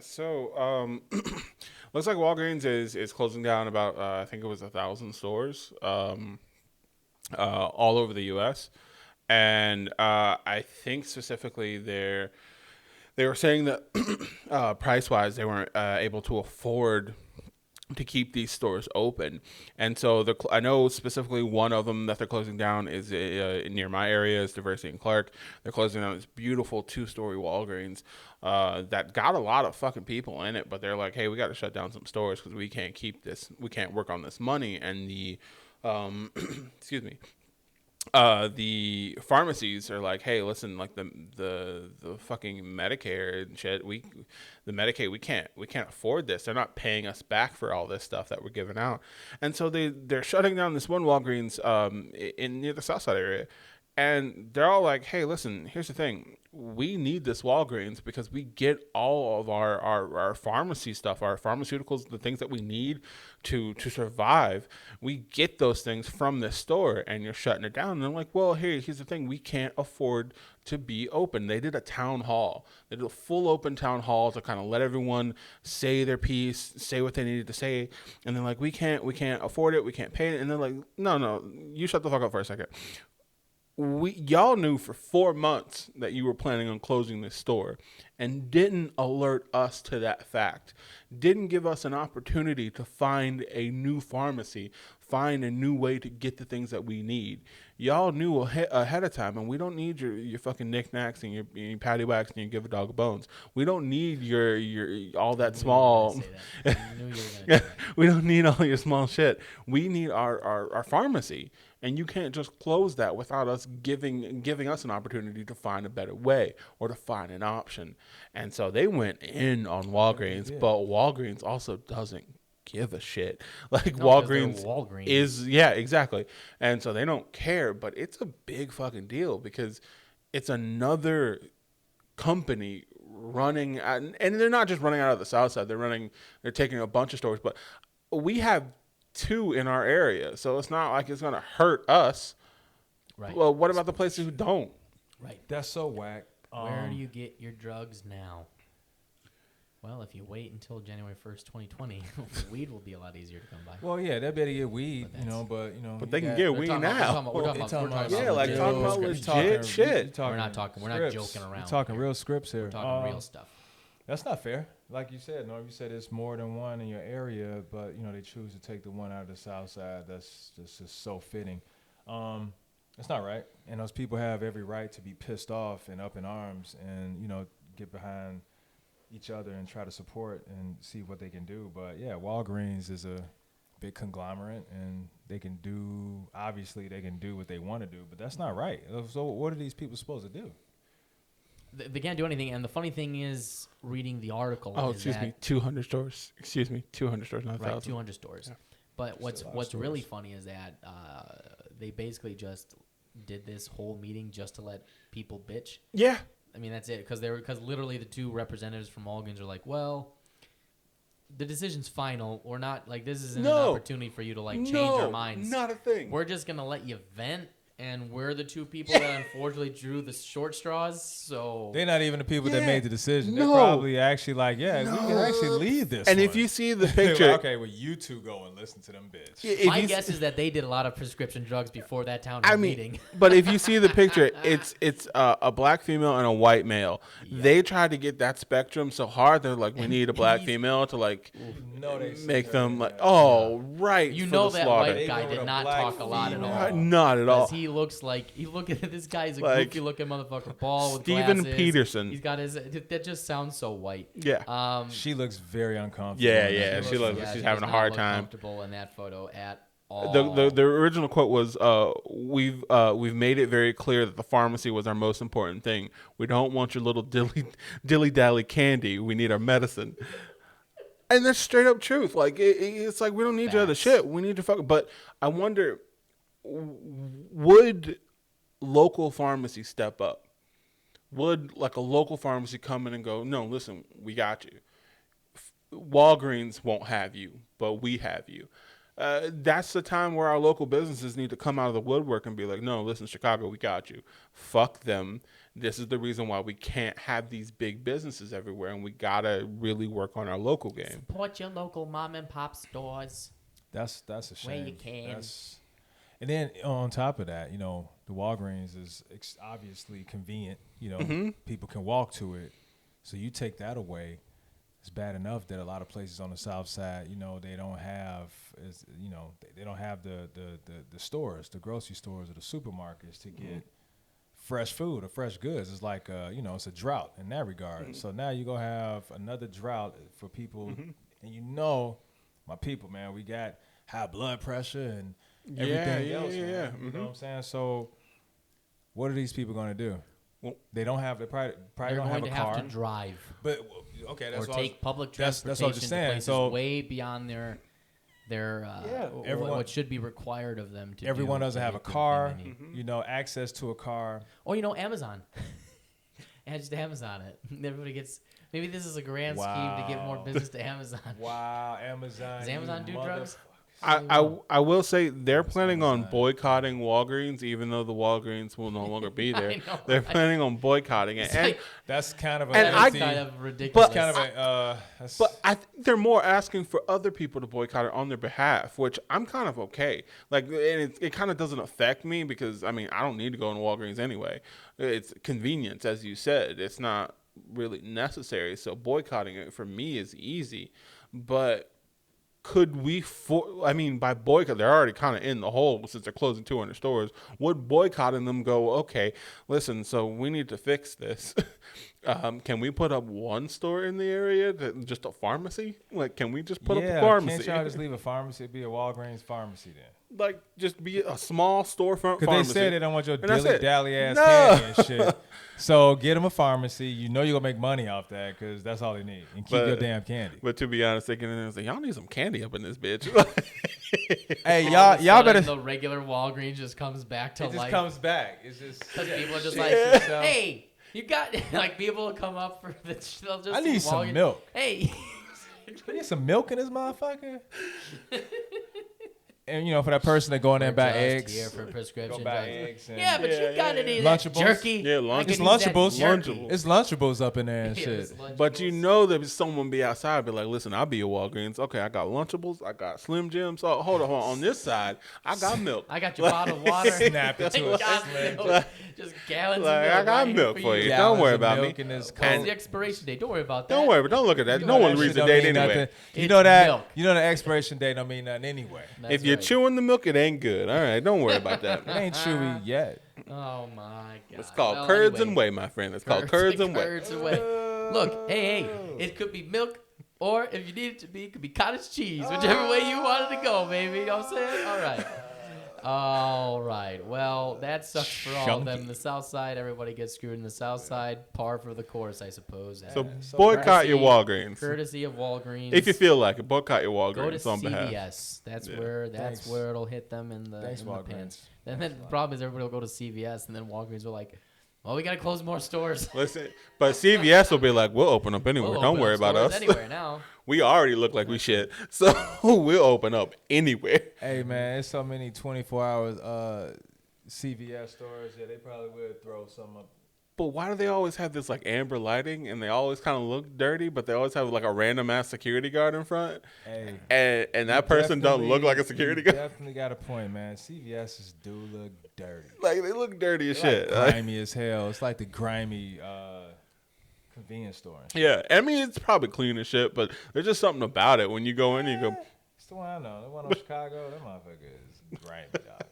So looks like Walgreens is closing down about I think it was 1,000 stores all over the U.S. And I think specifically they were saying that price wise they weren't able to afford to keep these stores open. And so I know specifically one of them that they're closing down is near my area, is Diversity and Clark. They're closing down this beautiful 2-story Walgreens that got a lot of fucking people in it, but they're like, hey, we got to shut down some stores because we can't keep this, we can't work on this money. And the excuse me, the pharmacies are like, hey, listen, like the fucking Medicare and shit, the Medicaid, we can't afford this. They're not paying us back for all this stuff that we're giving out, and so they're shutting down this one Walgreens in near the South Side area, and they're all like, hey, listen, here's the thing. We need this Walgreens because we get all of our pharmacy stuff, our pharmaceuticals, the things that we need to survive. We get those things from this store, and you're shutting it down. And I'm like, well, here's the thing. We can't afford to be open. They did a town hall. They did a full open town hall to kind of let everyone say their piece, say what they needed to say. And they're like, we can't afford it. We can't pay it. And they're like, no, you shut the fuck up for a second. Y'all knew for 4 months that you were planning on closing this store and didn't alert us to that fact. Didn't give us an opportunity to find a new pharmacy, find a new way to get the things that we need. Y'all knew ahead of time, and we don't need your fucking knickknacks and your patty whacks and your give a dog bones. We don't need your all that small. We don't need all your small shit. We need our pharmacy. And you can't just close that without us giving us an opportunity to find a better way or to find an option. And so they went in on Walgreens, but Walgreens also doesn't give a shit. Like, no, Walgreens is, yeah, exactly. And so they don't care, but it's a big fucking deal because it's another company running out, and they're not just running out of the South Side. They're taking a bunch of stores, but we have 2 in our area, so it's not like it's gonna hurt us. Right. Well, what about the places who don't? Right. That's so whack. Where do you get your drugs now? Well, if you wait until January 1st, 2020, weed will be a lot easier to come by. Well, yeah, they better get weed, But they can get weed now. We're talking about legit shit. We're not joking around. We're talking real scripts here. We're talking real stuff. That's not fair. Like you said, Norm, you said it's more than one in your area, but they choose to take the one out of the South Side. That's just so fitting. That's not right. And those people have every right to be pissed off and up in arms and get behind each other and try to support and see what they can do. But yeah, Walgreens is a big conglomerate, and they can do what they want to do, but that's not right. So what are these people supposed to do? They can't do anything, and the funny thing is, reading the article. Oh, excuse me, 200 stores. Excuse me, 200 stores, not 1,000. Right, 200 stores. Yeah. But what's really funny is that they basically just did this whole meeting just to let people bitch. Yeah. I mean, that's it, because literally the 2 representatives from Walgreens are like, well, the decision's final. Or not, like, this isn't an opportunity for you to change your minds. Not a thing. We're just gonna let you vent. And we're the 2 people that unfortunately drew the short straws, so... They're not even the people that made the decision. They're probably actually like, we can actually lead this And one. if you see the picture... okay, well, you 2 go and listen to them, bitch. My guess is that they did a lot of prescription drugs before that town hall meeting. But if you see the picture, it's a black female and a white male. Yeah. They tried to get that spectrum so hard, they're like, we need a black female to, make them, right. You know that white guy did not talk a lot at all. Not at all. He looks like this guy is a goofy looking motherfucker, bald with Steven glasses. Peterson. He's got that just sounds so white. Yeah. She looks very uncomfortable. Yeah. She's having a hard time. Comfortable in that photo at all. The original quote was, "We've made it very clear that the pharmacy was our most important thing. We don't want your little dilly dally candy. We need our medicine." And that's straight up truth. Like it's like we don't need your other shit. We need your fucking. But I wonder, would local pharmacy step up? Would a local pharmacy come in and go, no, listen, we got you. Walgreens won't have you, but we have you. That's the time where our local businesses need to come out of the woodwork and be like, no, listen, Chicago, we got you. Fuck them. this is the reason why we can't have these big businesses everywhere, and we gotta really work on our local game. Support your local mom and pop stores. That's a shame. Where you can. And then on top of that, the Walgreens is obviously convenient. People can walk to it. So you take that away, it's bad enough that a lot of places on the South Side, they don't have, they don't have the stores, the grocery stores or the supermarkets to get fresh food or fresh goods. It's like, it's a drought in that regard. So now you're going to have another drought for people. And my people, man, we got high blood pressure and everything else, man. You know what I'm saying? So what are these people going to do? Well, they don't have, they probably don't have a car. Have to drive. But, okay, that's or take public transportation that's what I'm to places so way beyond their what should be required of them to everyone do doesn't have a car, access to a car. Or, Amazon. And just Amazon it. Everybody gets, maybe this is a grand scheme to get more business to Amazon. Wow, Amazon. Does Amazon do drugs? I will say they're planning on boycotting Walgreens, even though the Walgreens will no longer be there. They're planning on boycotting it, and that's kind of kind of ridiculous. But I think they're more asking for other people to boycott it on their behalf, which I'm kind of okay. Like, and it kind of doesn't affect me because I don't need to go in Walgreens anyway. It's convenience, as you said. It's not really necessary, so boycotting it for me is easy, but. Could we, by boycott, they're already kind of in the hole since they're closing 200 stores. Would boycotting them go, okay, listen, so we need to fix this. Can we put up one store in the area, just a pharmacy? Like, can we just put up a pharmacy? Can't y'all just leave a pharmacy, be a Walgreens pharmacy then? Like, just be a small storefront pharmacy. Because they said they don't want your dilly-dally ass candy and shit. So get them a pharmacy. You're going to make money off that because that's all they need. And keep your damn candy. But to be honest, they get in there and say, y'all need some candy up in this bitch. Hey, y'all better. The regular Walgreens just comes back to life. It just comes back. It's just. Because people are just like, hey, you got, like, people will come up for the, they'll just I need some milk. Hey. I need some milk in this motherfucker. And, for that person that go in there and buy eggs. Here for prescription go buy eggs. And but you got any Lunchables. Jerky. Yeah, It's Lunchables. It's Lunchables up in there and shit. But that someone be outside be like, listen, I'll be at Walgreens. Okay, I got Lunchables. I got Slim Jims. Oh, hold on. On this side, I got milk. I got your bottled water. Snap it to a just gallons of milk. I got milk for you. Don't worry about me. What's the expiration date? Don't worry about that. Don't worry, but don't look at that. No one reads the date anyway. You know that. You know the expiration date don't mean nothing anyway. If you're chewing the milk, it ain't good. All right, don't worry about that. It ain't chewy yet. Oh my God. It's called curds and whey, my friend. It's called curds and whey. Look, hey, it could be milk, or if you need it to be, it could be cottage cheese, whichever way you wanted to go, baby. You know what I'm saying? All right. Well, that sucks for all of them. The South Side, everybody gets screwed in the South Side. Par for the course, I suppose. So boycott your Walgreens. Courtesy of Walgreens. If you feel like it, boycott your Walgreens go to on CVS. behalf. That's where it'll hit them in the pants. And then the problem is everybody will go to CVS, and then Walgreens will like, well, we got to close more stores. Listen, but CVS will be like, we'll open up anywhere. Don't worry about us. Anywhere now. We already look like we shit, so we'll open up anywhere. Hey, man, there's so many 24 hours CVS stores. Yeah, they probably would throw some up. But why do they always have this like amber lighting, and they always kind of look dirty, but they always have like a random ass security guard in front? Hey, and that person don't look like a security guard. Definitely got a point, man. CVS's do look dirty. Like they look dirty as shit. Like grimy as hell. It's like the grimy convenience store. Yeah, I mean it's probably clean as shit, but there's just something about it when you go in. You go. It's the one I know. The one on Chicago. That motherfucker is grimy, dog.